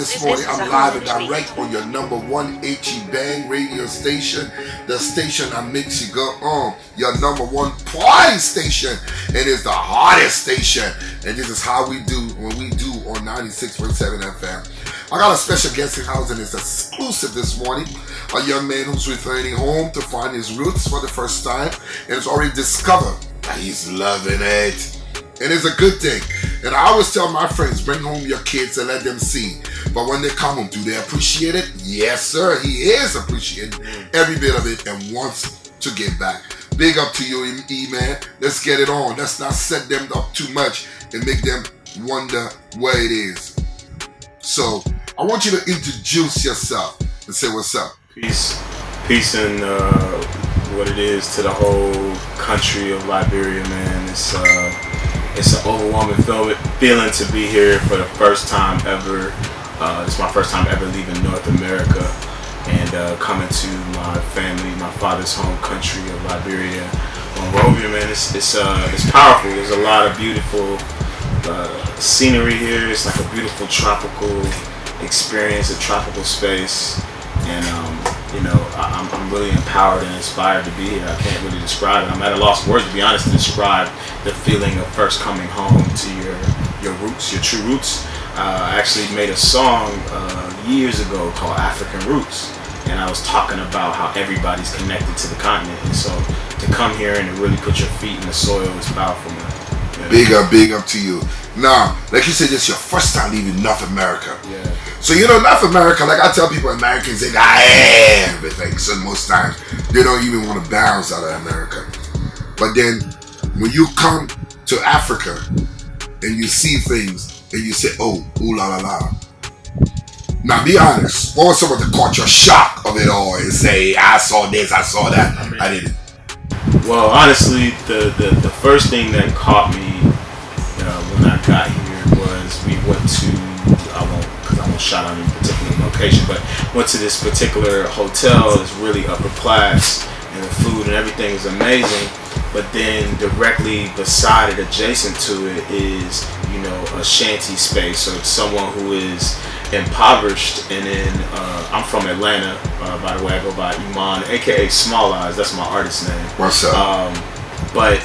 this morning. I'm live and direct on your number one HE Bang radio station, the station that makes you go on, your number one party station, and it's the hottest station. And this is how we do when we do on 96.7 FM. I got a special guest in house and it's exclusive this morning. A young man who's returning home to find his roots for the first time and has already discovered that he's loving it. And it's a good thing. And I always tell my friends, bring home your kids and let them see. But when they come home, do they appreciate it? Yes, sir. He is appreciating every bit of it and wants to give back. Big up to you, E-Man. Let's get it on. Let's not set them up too much and make them wonder where it is. So, I want you to introduce yourself and say what's up. Peace and what it is to the whole country of Liberia, man. It's an overwhelming feeling to be here for the first time ever. It's my first time ever leaving North America and coming to my family, my father's home country of Liberia, Monrovia, man. It's powerful. There's a lot of beautiful scenery here. It's like a beautiful tropical experience, a tropical space, and I'm really empowered and inspired to be here. I can't really describe it. I'm at a loss of words, to be honest, to describe the feeling of first coming home to your roots, your true roots. I actually made a song years ago called African Roots, and I was talking about how everybody's connected to the continent, and so to come here and to really put your feet in the soil is powerful, man. Yeah. Big up to you. Now, like you said, this is your first time leaving North America. Yeah. So North America, like I tell people, Americans, they got everything. So most times, they don't even want to bounce out of America. But then, when you come to Africa, and you see things, and you say, oh, ooh la la la. Now, be honest. What was some of the culture shock of it all? And say, I saw this, I saw that. I didn't. Well, honestly, the first thing that caught me when I got here was we went to, I won't shout out any particular location, but went to this particular hotel. It's really upper class, and the food and everything is amazing. But then directly beside it, adjacent to it, is a shanty space. So it's someone who is impoverished. And then I'm from Atlanta, by the way. I go by Iman, aka Small Eyes. That's my artist name. What's up? But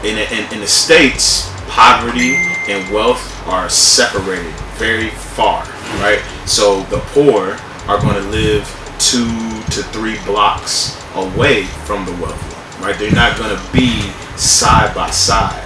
in the States, poverty and wealth are separated very far, right? So the poor are going to live 2 to 3 blocks away from the wealthy, right? They're not going to be side by side,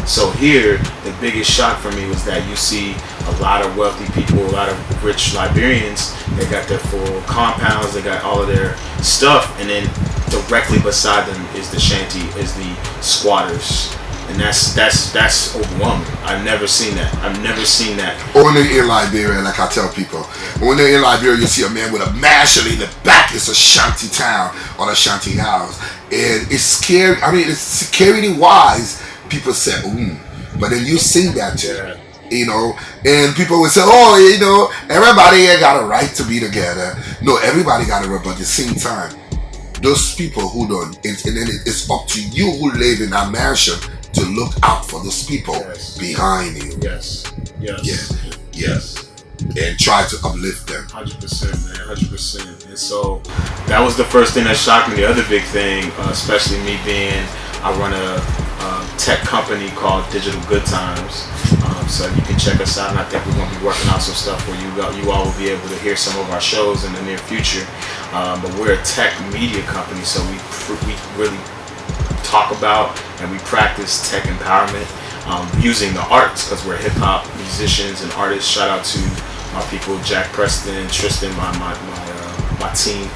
So here, the biggest shock for me was that you see a lot of wealthy people, a lot of rich Liberians. They got their full compounds, they got all of their stuff, and then directly beside them is the shanty, is the squatters. And that's overwhelming. I've never seen that. Only in Liberia, like I tell people. When they're in Liberia, you see a man with a mashie in the back. It's a shanty town or a shanty house. And it's scary. I mean, it's security wise. People say, but then you see that too. And people would say, everybody here got a right to be together. No, everybody got a right, but at the same time, those people who don't, and then it's up to you who live in that mansion to look out for those people behind you. Yes. And try to uplift them. 100%, man, 100%. And so that was the first thing that shocked me. The other big thing, especially me I run a tech company called Digital Good Times. So you can check us out, and I think we're going to be working on some stuff where you all will be able to hear some of our shows in the near future. But we're a tech media company, so we really talk about and we practice tech empowerment using the arts, because we're hip hop musicians and artists. Shout out to my people, Jack Preston, Tristan, my team,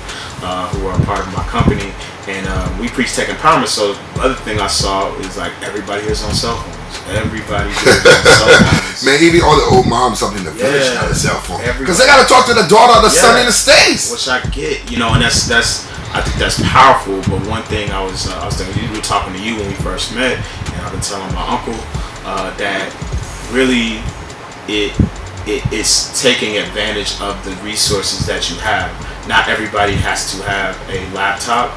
who are part of my company, and we preach tech empowerment. So the other thing I saw is like everybody here's on cell phones. Everybody here's on cell phones. Man, even all the old moms up in the village got a cell phone because they got to talk to the daughter or the son in the States. Which I get, and that's I think that's powerful. But one thing I was thinking, we were talking to you when we first met, and I've been telling my uncle that really it's taking advantage of the resources that you have. Not everybody has to have a laptop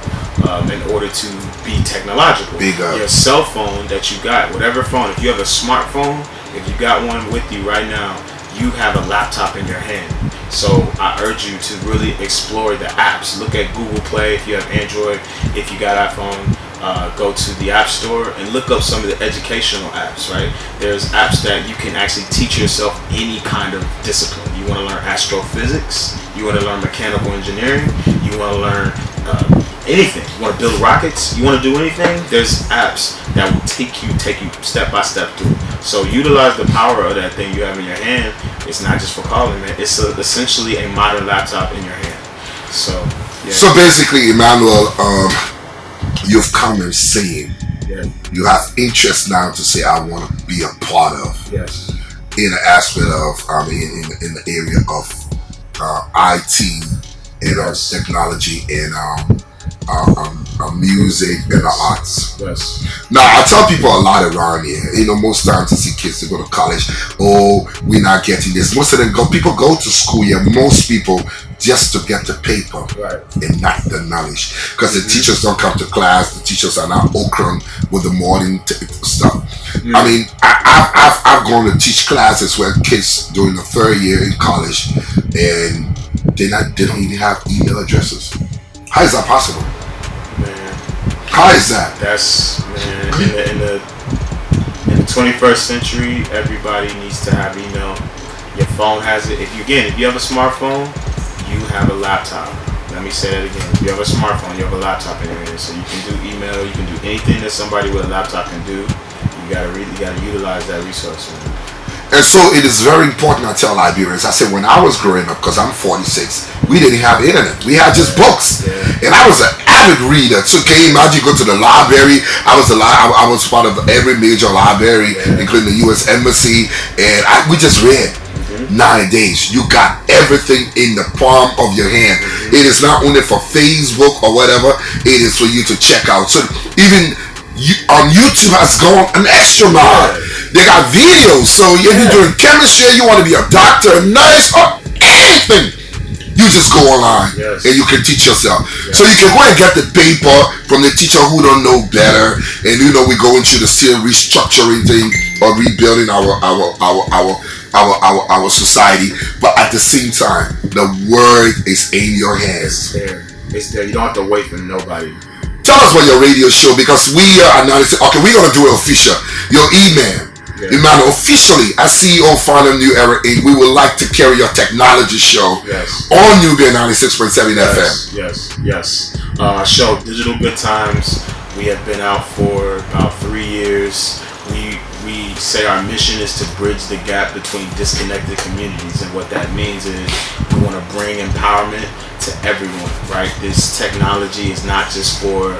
in order to be technological. Your cell phone that you got, whatever phone, if you have a smartphone, if you got one with you right now, you have a laptop in your hand. So I urge you to really explore the apps. Look at Google Play if you have Android. If you got iPhone, go to the App Store and look up some of the educational apps, right? There's apps that you can actually teach yourself any kind of discipline. You want to learn astrophysics, you want to learn mechanical engineering, you want to learn anything. You want to build rockets, you want to do anything, there's apps that will take you step by step through. So utilize the power of that thing you have in your hand. It's not just for calling, man. It's essentially a modern laptop in your hand. So, yeah. So basically, Emmanuel, you've come and saying you have interest now to say I want to be a part of. Yes. In the aspect of in the area of IT and technology and music and the arts. Yes. Now I tell people a lot around here. Most times I see kids that go to college. Oh, we're not getting this. Most of them people go to school here. Most people just to get the paper, right, and not the knowledge. Because the teachers don't come to class. The teachers are not okran with the morning stuff. I mean, I've gone to teach classes where kids during the third year in college, and they don't even have email addresses. How is that possible? Man, how is that? That's, man, in the 21st century, everybody needs to have email. Your phone has it. If you have a smartphone, you have a laptop. Let me say that again. If you have a smartphone, you have a laptop in your hand. So you can do email, you can do anything that somebody with a laptop can do. You gotta utilize that resource. Man. And so it is very important. I tell Liberians, I said when I was growing up, because I'm 46, we didn't have internet. We had just books, and I was an avid reader. So can you imagine go to the library? I was part of every major library, including the U.S. Embassy, and we just read. Nowadays, you got everything in the palm of your hand. It is not only for Facebook or whatever, it is for you to check out. So even on YouTube has gone an extra mile. They got videos. So if you're doing chemistry, you want to be a doctor, a nurse, or anything, you just go online and you can teach yourself. So you can go and get the paper from the teacher who don't know better, and we go into the still restructuring thing or rebuilding our society, but at the same time, the word is in your hands. It's there. You don't have to wait for nobody. Tell us about your radio show, because we are announcing. Okay, we're gonna do it official. Your email, Emmanuel, officially as CEO founder New Era Inc. We would like to carry your technology show on Nubian 96.7 FM. Yes. Show Digital Good Times. We have been out for about 3 years. We say our mission is to bridge the gap between disconnected communities, and what that means is we want to bring empowerment to everyone, right? This technology is not just for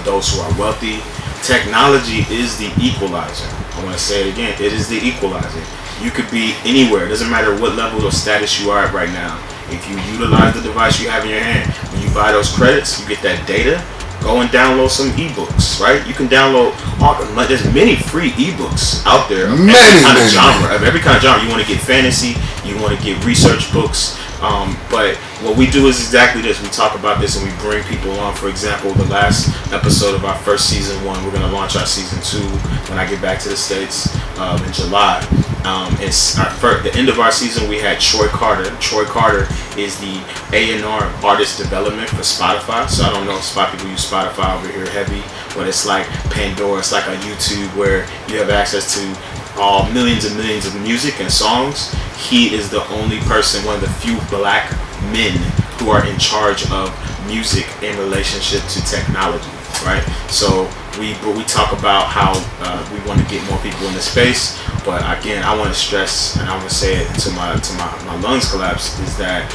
those who are wealthy. Technology is the equalizer. I want to say it again. It is the equalizer. You could be anywhere. It doesn't matter what level of status you are at right now. If you utilize the device you have in your hand, when you buy those credits, you get that data. Go and download some ebooks, right? You can download there's many free ebooks out there of every kind of genre. You want to get fantasy, you want to get research books, but what we do is exactly this. We talk about this and we bring people on. For example, the last episode of our first season 1, we're going to launch our season 2 when I get back to the States in July. It's the end of our season. We had Troy Carter. Troy Carter is the A&R artist development for Spotify. So I don't know if people use Spotify over here heavy, but it's like Pandora. It's like a YouTube where you have access to all millions and millions of music and songs. He is the only person, one of the few black men who are in charge of music in relationship to technology, right? So we talk about how we want to get more people in the space, but again, I want to stress, and I want to say it until my lungs collapse, is that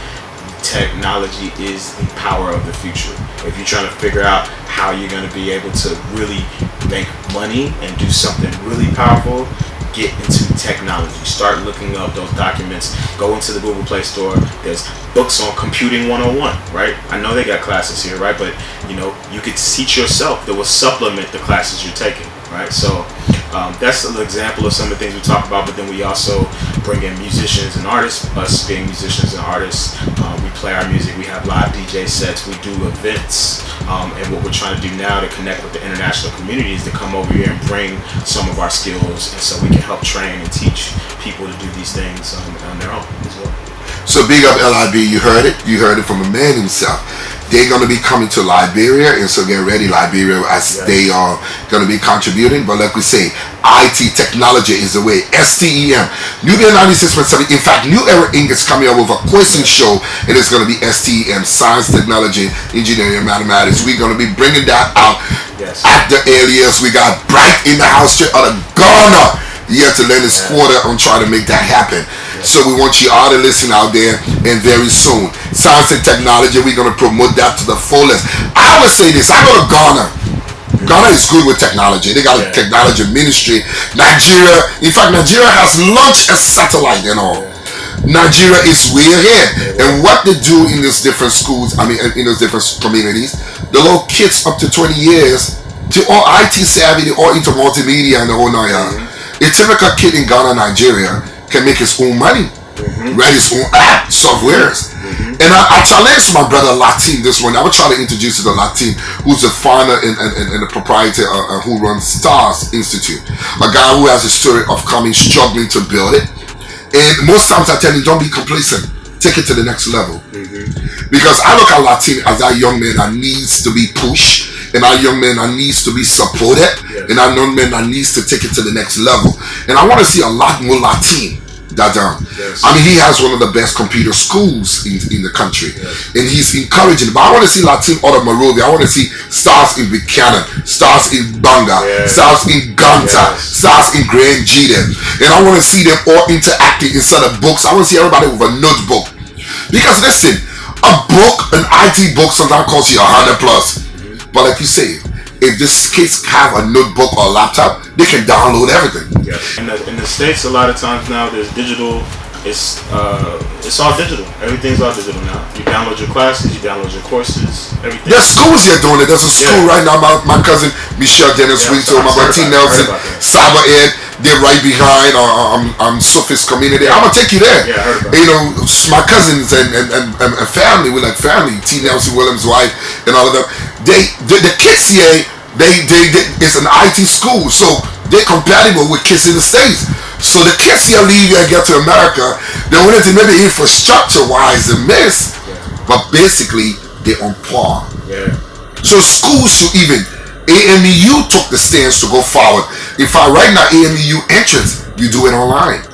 technology is the power of the future. If you're trying to figure out how you're going to be able to really make money and do something really powerful, get into technology. Start looking up those documents. Go into the Google Play Store. There's books on Computing 101, right? I know they got classes here, right? But you could teach yourself that will supplement the classes you're taking. right? So that's an example of some of the things we talk about. But then we also bring in musicians and artists. Us being musicians and artists, we play our music. We have live DJ sets. We do events. And what we're trying to do now to connect with the international community is to come over here and bring some of our skills, and so we can help train and teach people to do these things on their own as well. So big up LIB, you heard it from the man himself. They're going to be coming to Liberia, and so get ready, Liberia, as they are going to be contributing. But like we say, IT technology is the way. STEM, Nubian 96.7. In fact, New Era Inc. is coming up with a quizzing show, and it's going to be STEM, Science, Technology, Engineering, and Mathematics. We're going to be bringing that out at the earliest. We got Bright in the house straight out of Ghana. Yet to lend his quarter on trying to make that happen. So we want you all to listen out there, and very soon, science and technology, we're going to promote that to the fullest. I would say this, I go to Ghana. Ghana is good with technology. They got a technology ministry. Nigeria, in fact, Nigeria has launched a satellite and all. Nigeria is way ahead. And what they do in those different schools, I mean, in those different communities, the little kids up to 20 years, they're all IT savvy, they're all into multimedia and the whole nine. A typical kid in Ghana, Nigeria, can make his own money, write his own app, softwares. And I challenged my brother Latin this morning. I would try to introduce you to Latin, who's the founder and the proprietor who runs STARS Institute. A guy who has a story of coming, struggling to build it. And most times I tell him, don't be complacent. Take it to the next level. Because I look at Latin as that young man that needs to be pushed, and our young man that needs to be supported, and our young man that needs to take it to the next level. And I want to see a lot more Latin that done. I mean, he has one of the best computer schools in the country, and he's encouraging. But I want to see Latin out of Monrovia. I want to see stars in Buchanan, stars in Banga, stars in Ganta, stars in Grand Jiden, and I want to see them all interacting instead of books. I want to see everybody with a notebook. Because listen, a book, an IT book, sometimes costs you $100 plus. But like you say, if these kids have a notebook or a laptop, they can download everything. In the States, a lot of times now there's digital. It's all digital. Everything's all digital now. You download your classes, you download your courses, everything. There's schools here doing it. There's a school right now. My cousin Michelle Dennis Winter, my brother T Nelson, Cyber Ed, they're right behind Sophie's community. I'm gonna take you there. Yeah, I heard about you know, my cousins and family, we're like family. T Nelson Williams' wife and all of them. The kids here, it's an IT school, so they're compatible with kids in the States. So the kids here leave and get to America, they wanted to maybe infrastructure wise a miss, but basically they're on par. So schools should even, AMEU took the stance to go forward. In fact, right now AMEU entrance, you do it online.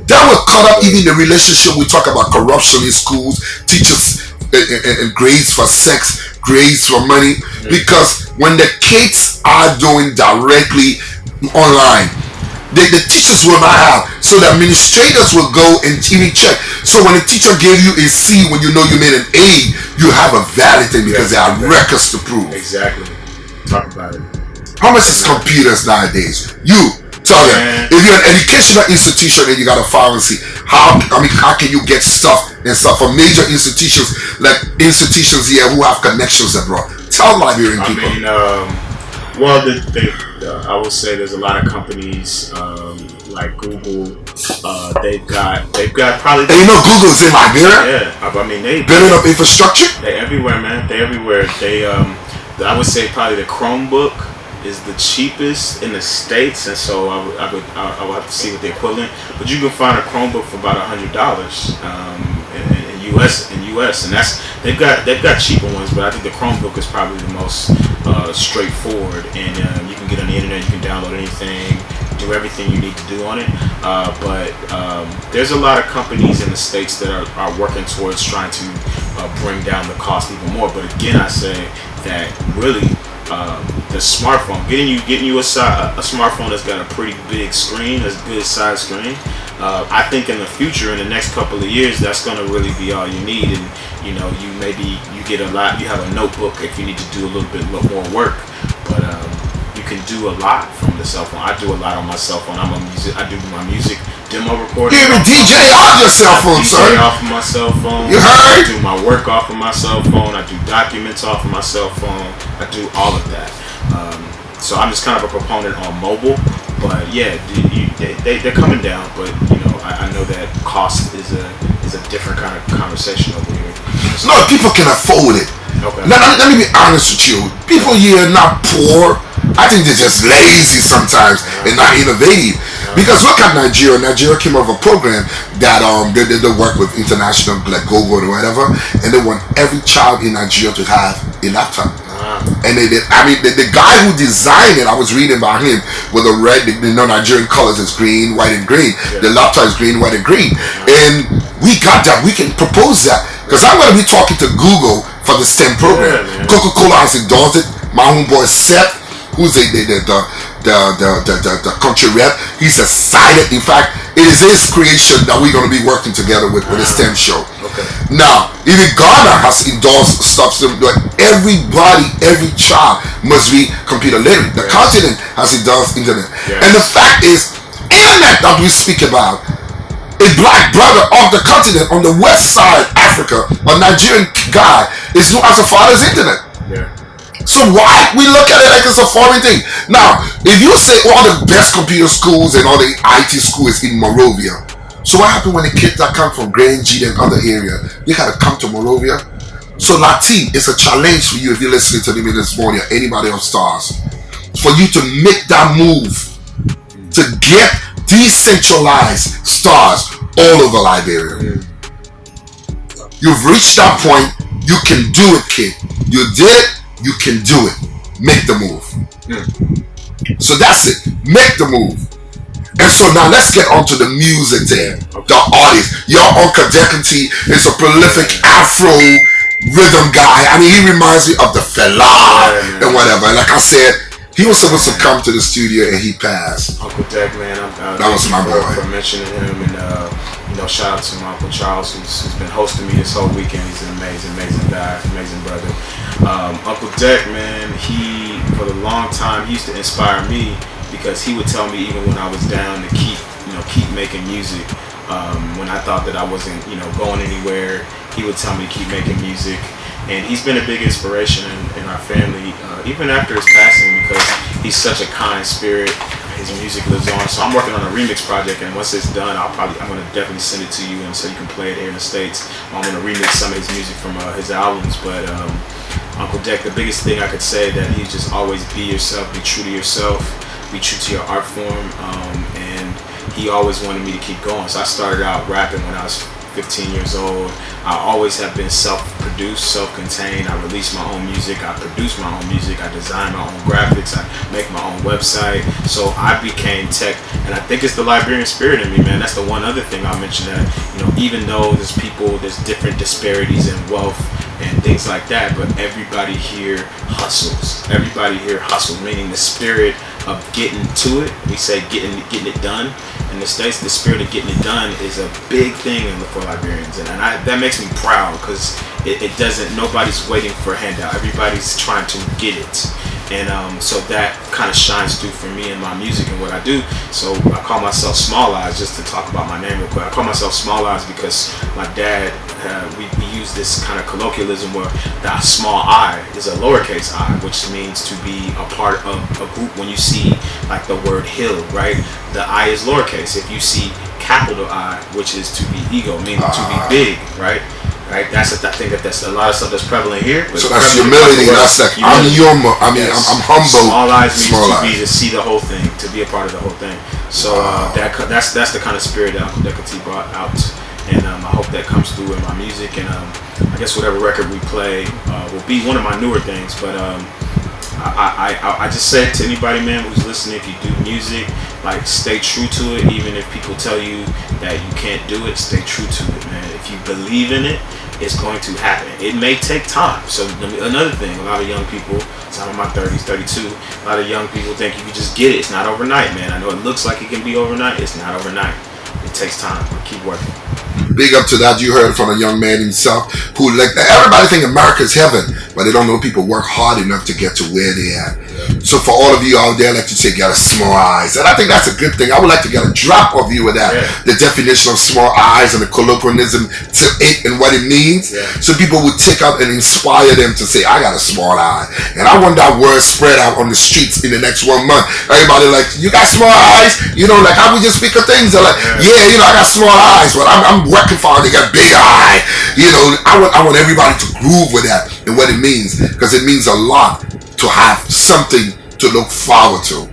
That will cut up even the relationship we talk about corruption in schools, teachers and grades for sex, grades for money, because when the kids are doing directly online, the teachers will not have, so the administrators will go and even check. So when the teacher gave you a C when you know you made an A, you have a valid thing because there are records to prove. Exactly. Talk about it. How much is computers nowadays? You tell them. If you're an educational institution and you got a pharmacy, how can you get stuff and stuff from major institutions like institutions here who have connections abroad? Tell Liberian people. Well, I would say there's a lot of companies like Google. They've got probably. And you know Google's in Liberia. Yeah, I mean they building up infrastructure. They everywhere, man. They everywhere. I would say probably the Chromebook is the cheapest in the States, and so I would have to see what the equivalent. But you can find a Chromebook for about $100 in US, and they've got cheaper ones, but I think the Chromebook is probably the most straightforward, and you can get on the internet, you can download anything, do everything you need to do on it. But there's a lot of companies in the States that are working towards trying to bring down the cost even more. But again, I say that really the smartphone, getting you a smartphone that's got a pretty big screen, that's a good size screen. I think in the future, in the next couple of years, that's going to really be all you need. And you get you have a notebook if you need to do a little bit more work, but you can do a lot from the cell phone. I do a lot on my cell phone. I do my music demo recording. You even DJ off your cell phone, sir. DJ off of my cell phone. You heard? I do my work off of my cell phone. I do documents off of my cell phone. I do all of that. So So I'm just kind of a proponent on mobile. But yeah, they're coming down. But I know that cost is a different kind of conversation over here. No, people can afford it. Okay. Now, let me be honest with you. People here are not poor. I think they're just lazy sometimes and not innovative. Because look at Nigeria. Nigeria came up with a program that they work with international like Google or whatever, and they want every child in Nigeria to have a laptop. And the guy who designed it, I was reading about him with the red, Nigerian colors is green, white, and green. Yeah. The laptop is green, white, and green. And we got that. We can propose that because I'm going to be talking to Google for the STEM program. Yeah, Coca-Cola has endorsed it. My homeboy Seth, who's the country rep, he's excited. In fact, it is his creation that we're going to be working together with the STEM show. Okay. Now, even Ghana has endorsed stuff like every child must be computer literate. The continent has endorsed internet. Yes. And the fact is, internet that we speak about, a black brother of the continent on the west side Africa, a Nigerian guy, is known as the father's internet. Yeah. So why we look at it like it's a foreign thing? Now, if you say all the best computer schools and all the IT schools in Monrovia, so what happened when the kids that come from Grand G and other area, they gotta come to Monrovia? So Latin, it's a challenge for you if you're listening to me this morning or anybody on Stars, for you to make that move to get decentralized stars all over Liberia. You've reached that point. You can do it, kid. You did it. You can do it. Make the move. So that's it. Make the move. And so now let's get on to the music then. The artist. Your Uncle Decantee is a prolific Afro rhythm guy. I mean, he reminds me of the fella and whatever. Like I said, he was supposed to come to the studio and he passed. Uncle Deck, man, that was my boy. For mentioning him, and shout out to my Uncle Charles, who's been hosting me this whole weekend. He's an amazing guy, amazing brother. Uncle Deck, man, he for a long time he used to inspire me because he would tell me even when I was down to keep making music. When I thought that I wasn't going anywhere, he would tell me to keep making music. And he's been a big inspiration in our family, even after his passing, because he's such a kind spirit. His music lives on. So I'm working on a remix project, and once it's done, I'm going to definitely send it to you, and so you can play it here in the States. I'm going to remix some of his music from his albums. But Uncle Deck, the biggest thing I could say that he's just always be yourself, be true to yourself, be true to your art form, and he always wanted me to keep going. So I started out rapping when I was 15 years old. I always have been self-produced, self-contained. I release my own music, I produce my own music, I design my own graphics, I make my own website. So I became tech, and I think it's the Liberian spirit in me, man. That's the one other thing I'll mention, that even though there's different disparities in wealth and things like that, but everybody here hustles. Everybody here hustles, meaning the spirit of getting to it. We say getting it done. In the States, the spirit of getting it done is a big thing for Liberians, and that makes me proud because it doesn't. Nobody's waiting for a handout. Everybody's trying to get it, and so that kind of shines through for me in my music and what I do. So I call myself Small Eyes, just to talk about my name real quick. I call myself Small Eyes because my dad, we use this kind of colloquialism where the small I is a lowercase I, which means to be a part of a group. When you see like the word hill, right? The I is lowercase. If you see capital I, which is to be ego, meaning to be big, right? Right. I think that's a lot of stuff that's prevalent here. But so that's humility. That's like I'm humble. Small eyes means to see the whole thing, to be a part of the whole thing. So that's the kind of spirit that Uncle Decantee brought out, and I hope that comes through in my music. And I guess whatever record we play will be one of my newer things. But I just say it to anybody, man, who's listening. If you do music, like, stay true to it. Even if people tell you that you can't do it, stay true to it, man. If you believe in it, it's going to happen. It may take time. So another thing, a lot of young people, so I'm in my 30s, 32, a lot of young people think you can just get it. It's not overnight, man. I know it looks like it can be overnight. It's not overnight. It takes time. Keep working. Big up to that. You heard from a young man himself who, like, everybody think America's heaven. but they don't know people work hard enough to get to where they are. So for all of you out there, like you say, got a small eyes, and I think that's a good thing. I would like to get a drop of you with that, the definition of small eyes and the colloquialism to it and what it means, so people would take up and inspire them to say, I got a small eye. And I want that word spread out on the streets in the next 1 month. Everybody like, you got small eyes? You know, like how we just speak of things. They're like, yeah, you know, I got small eyes, but I'm working for it to get big eye. You know, I want everybody to groove with that and what it means, because it means a lot to have something to look forward to.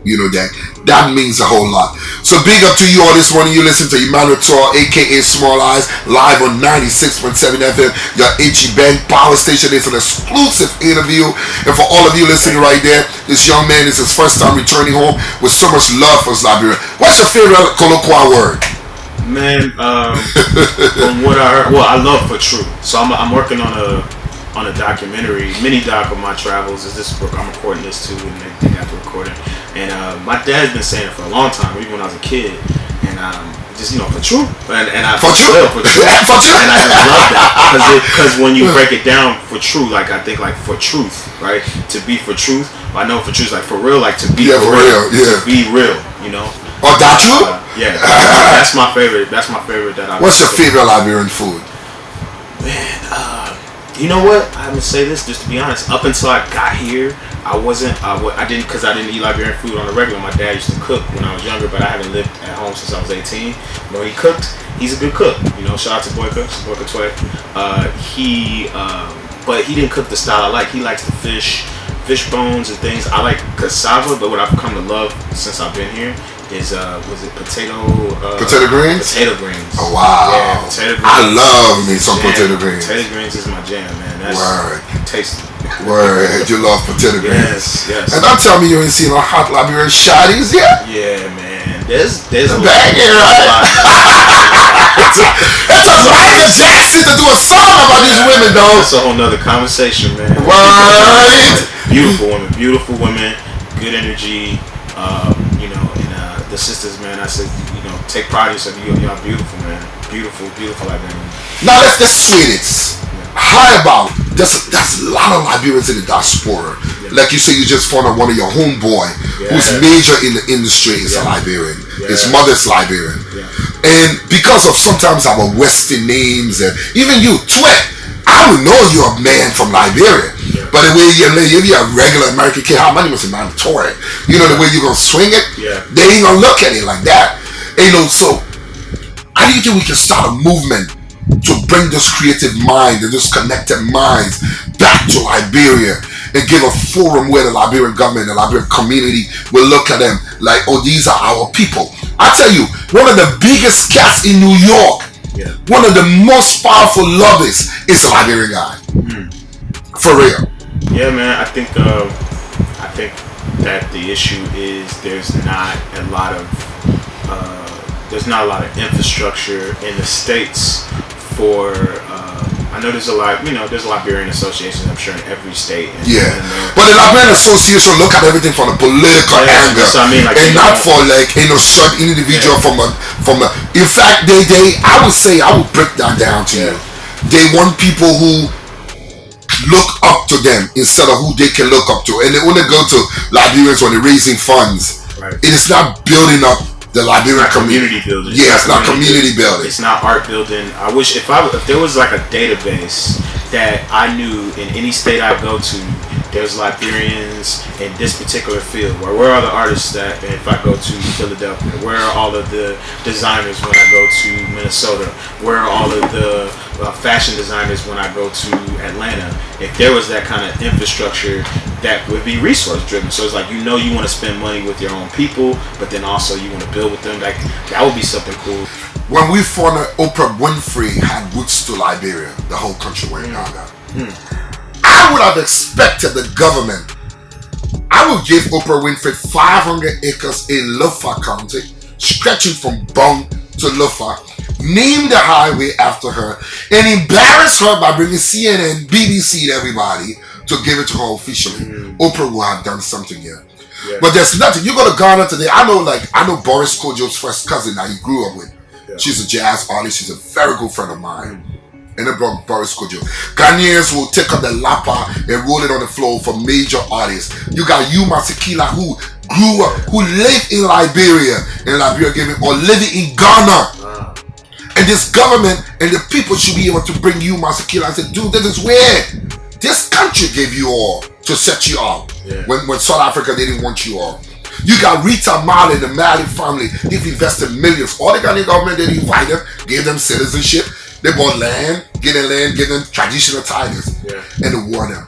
You know, that means a whole lot. So big up to you all this morning. You listen to Emmanuel Tour, aka Small Eyes, live on 96.7 FM, your HE Bank Power Station. It's an exclusive interview. And for all of you listening right there, this young man is his first time returning home with so much love for his Liberia. What's your favorite colloquial word? Man, from what I heard, well, I love for true. So I'm working on a documentary, mini doc of my travels. Is this book I'm recording this too, and they got the recording. And my dad's been saying it for a long time, even when I was a kid. And just, you know, for true. And I for true. For true. And I just love that because when you break it down for true, like I think like for truth, right? To be for truth. I know for truth, like for real, like to be for real. To be real, you know. Oh, that true? Yeah, that's my favorite. That's my favorite. What's your favorite Liberian food? Man, you know what? I would say this, just to be honest. Up until I got here, I didn't eat Liberian food on the regular. My dad used to cook when I was younger, but I haven't lived at home since I was 18. You know, he cooked. He's a good cook. You know, shout out to Boyka Tway. But he didn't cook the style I like. He likes the fish bones and things. I like cassava, but what I've come to love since I've been here is was it potato greens? Potato greens. Oh wow. Yeah, potato greens. I love me some potato greens. Potato greens is my jam, man. That's tasty. Word. You love potato greens. Yes. And don't tell me you ain't seen no hot Liberian shotties yet? Yeah, man. There's a bag here, right? It's a Michael Jackson to do a song about these women, though. That's a whole nother conversation, man. Right. Beautiful women, good energy, you know, and the sisters, man, I said, you know, take pride in yourself. Y'all beautiful, man. Beautiful Liberian. Now let's swing it. How about there's a lot of Liberians in the diaspora. Like you say, you just found out one of your homeboy who's major in the industry is a Liberian. His mother's Liberian. And because of sometimes our Western names and even you, Twet, I would know you're a man from Liberia. But the way you're a regular American kid, how money was in mandatory? You know, the way you're gonna swing it, they ain't gonna look at it like that. And, you know, so how do you think we can start a movement to bring those creative minds and those connected minds back to Liberia and give a forum where the Liberian government and the Liberian community will look at them like, oh, these are our people. I tell you, one of the biggest cats in New York, one of the most powerful lobbyists is a Liberian guy. For real. Yeah, man. I think that the issue is there's not a lot of infrastructure in the States for. I know there's a lot, you know, there's Liberian associations, I'm sure, in every state. But the Liberian association look at everything from a political angle, so I mean, like, and not for like, you know, certain individual from a. In fact, I would say, I would break that down to you. They want people who look up to them instead of who they can look up to, and they only go to Liberians when they're raising funds. It is not building up the Liberian community building. Yeah, it's not community building. It's not art building. I wish if there was like a database that I knew in any state I go to, there's Liberians in this particular field. Where are the artists that if I go to Philadelphia? Where are all of the designers when I go to Minnesota? Where are all of the fashion designers when I go to Atlanta? If there was that kind of infrastructure, that would be resource driven. So it's like, you know, you want to spend money with your own people, but then also you want to build with them. Like, that would be something cool. When we found out Oprah Winfrey had roots to Liberia, the whole country went gaga. I would have expected the government. I would give Oprah Winfrey 500 acres in Lofa County, stretching from Bong to Lofa, name the highway after her, and embarrass her by bringing CNN, BBC, and everybody to give it to her officially. Oprah will have done something here. But there's nothing. You go to Ghana today. I know Boris Kojo's first cousin that he grew up with. She's a jazz artist. She's a very good friend of mine. and it brought Boris Kodjo. Ghanaians will take up the lapa and roll it on the floor for major artists. You got Yuma Sekila who grew up, who lived in Liberia, gave it, or living in Ghana. And this government and the people should be able to bring Yuma Sekila and say, dude, this is weird. This country gave you all to set you up. Yeah. When South Africa didn't want you all. You got Rita Mali, the Mali family. They've invested millions. All the Ghanaian government did invite them, gave them citizenship. They bought land, give them traditional titles, and they wore them.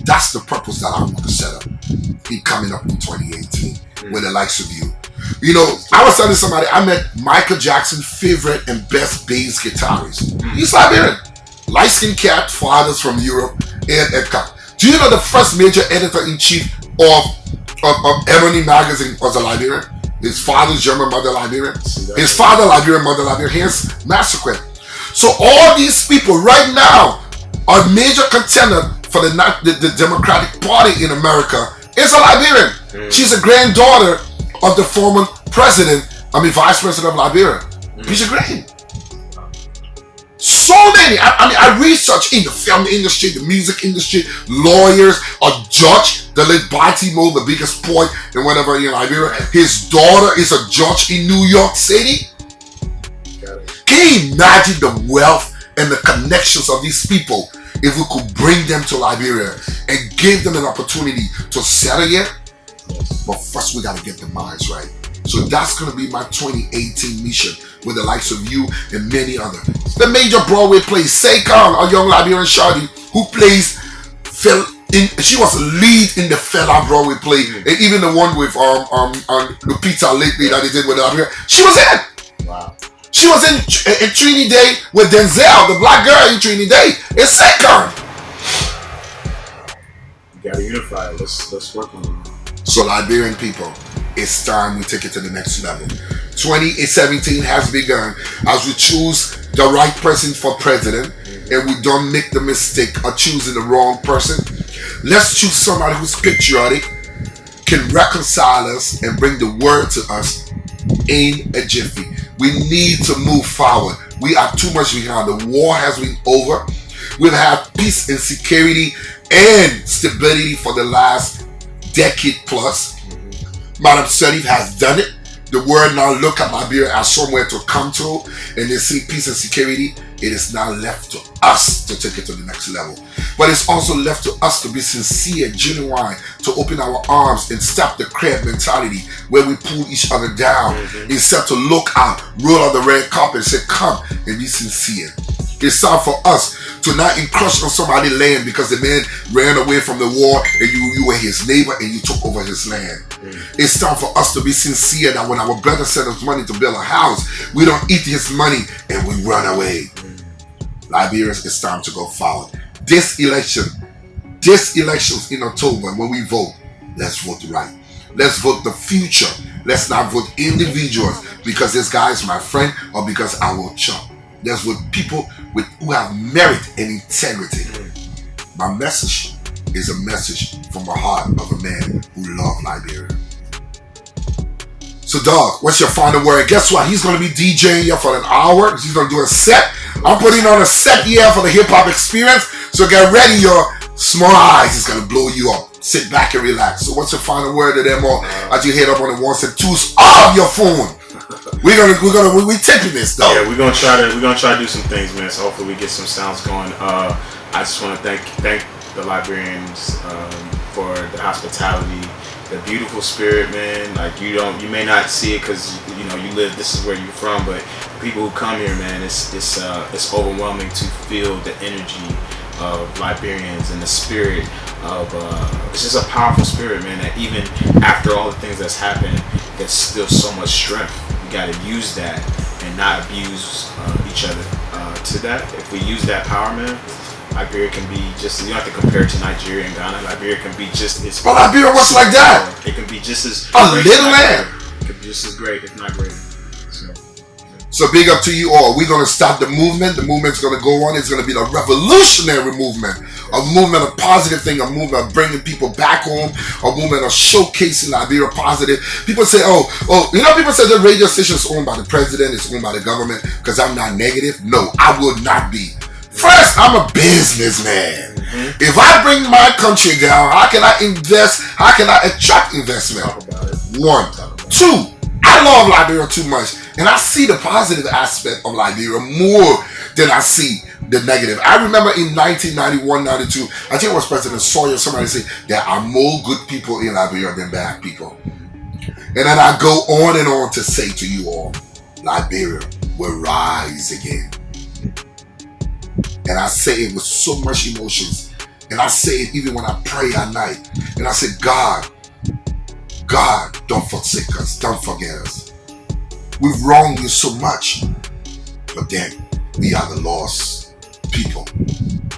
That's the purpose that I want to set up. Be coming up in 2018 with the likes of you. You know, I was telling somebody I met Michael Jackson's favorite and best bass guitarist. He's Liberian. Light-skinned cat, fathers from Europe, and Edka. Do you know the first major editor-in-chief of Ebony magazine was a Liberian? His father's German, mother Liberian. His father Liberian, mother Liberian. Hence Massacre. So all these people right now are major contender for the Democratic Party in America. Is a Liberian. She's a granddaughter of the former vice president of Liberia, Peter Green. So many. I research in the film industry, the music industry, lawyers, a judge, the late Baltimore, the biggest point and whatever in Liberia. His daughter is a judge in New York City. Can you imagine the wealth and the connections of these people if we could bring them to Liberia and give them an opportunity to settle here? But first we got to get the minds right. So that's going to be my 2018 mission with the likes of you and many others. The major Broadway play, Seikon, a young Liberian shawty who plays she was a lead in the Fela Broadway play, and even the one with Lupita lately that they did with Liberia. She was in. Wow. She was in Trinity Day with Denzel, the black girl in Trinity Day. It's Seikon. You gotta unify. Let's work on it. So Liberian people, it's time we take it to the next level. 2017 has begun as we choose the right person for president, and we don't make the mistake of choosing the wrong person. Let's choose somebody who's patriotic, can reconcile us and bring the word to us in a jiffy. We need to move forward. We are too much behind. The war has been over. We've had peace and security and stability for the last decade plus. Madam Sharif has done it. The world now look at Liberia as somewhere to come to, and they see peace and security. It is now left to us to take it to the next level. But it's also left to us to be sincere, genuine, to open our arms and stop the crab mentality where we pull each other down. Instead to look out, roll out the red carpet and say, come and be sincere. It's time for us to not encroach on somebody's land because the man ran away from the war and you were his neighbor and you took over his land. It's time for us to be sincere that when our brother sent us money to build a house, we don't eat his money and we run away. Liberians, it's time to go forward. This elections in October, when we vote, let's vote right. Let's vote the future. Let's not vote individuals because this guy is my friend or because I will chop. Let's vote people who have merit and integrity. My message is a message from the heart of a man who loves Liberia. So dog, what's your final word? Guess what? He's going to be DJing here for an hour. He's going to do a set. I'm putting on a set here for the hip-hop experience. So get ready, your small eyes is going to blow you up. Sit back and relax. So what's your final word to them all as you head up on the ones and twos of your phone? We're taping this though. Yeah, we're gonna try to do some things, man. So hopefully we get some sounds going. I just want to thank the Liberians for the hospitality, the beautiful spirit, man. Like you may not see it because you live. This is where you're from, but people who come here, man, it's overwhelming to feel the energy of Liberians and the spirit of it's just a powerful spirit, man. That even after all the things that's happened, there's still so much strength. We got to use that and not abuse each other to that. If we use that power, man, Liberia can be just, you don't have to compare it to Nigeria and Ghana. Liberia can be just as But Liberia was like that. It can be just as a little land. It can be just as great, if not greater. So big up to you all. We're going to start the movement. The movement's going to go on. It's going to be a revolutionary movement. A movement of positive thing. A movement of bringing people back home. A movement of showcasing Liberia positive. People say, people say the radio station is owned by the president. It's owned by the government because I'm not negative. No, I will not be. First, I'm a businessman. If I bring my country down, how can I invest? How can I attract investment? One. Two, I love Liberia too much. And I see the positive aspect of Liberia more than I see the negative. I remember in 1991, 92, I think it was President Sawyer, somebody said, there are more good people in Liberia than bad people. And then I go on and on to say to you all, Liberia will rise again. And I say it with so much emotions. And I say it even when I pray at night. And I say, God, don't forsake us. Don't forget us. We've wronged you so much. But then, we are the lost people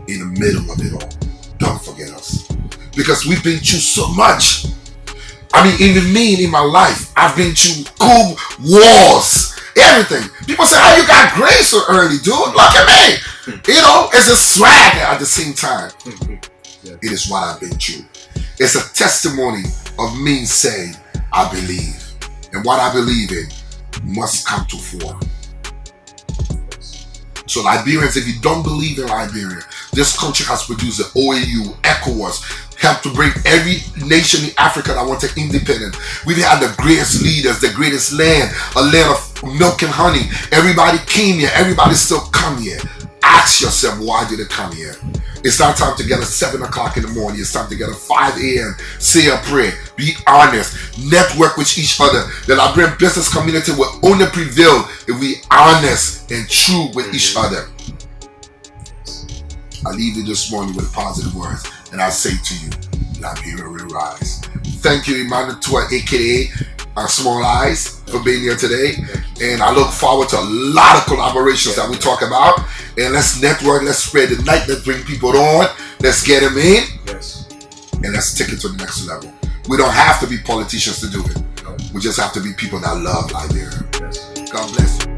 in the middle of it all. Don't forget us. Because we've been through so much. I mean, even me in my life, I've been through cool wars. Everything. People say, how you got grace so early, dude? Look at me. You know, it's a swag at the same time. It is what I've been through. It's a testimony of me saying, I believe. And what I believe in must come to form. So Liberians, if you don't believe in Liberia, this country has produced the OAU, ECOWAS, helped to bring every nation in Africa that wanted independence. We've had the greatest leaders, the greatest land, a land of milk and honey. Everybody came here. Everybody still come here. Ask yourself, why did it come here? It's not time to get at 7 o'clock in the morning. It's time to get at 5 a.m. Say a prayer. Be honest. Network with each other. The Liberian business community will only prevail if we honest and true with each other. I leave you this morning with positive words. And I say to you, Liberia will rise. Thank you, Emmanuel Tua, aka Small Eyes, for being here today. And I look forward to a lot of collaborations that we talk about. And let's network, let's spread the night, let's bring people on, let's get them in, and let's take it to the next level. We don't have to be politicians to do it. We just have to be people that love Liberia. God bless you.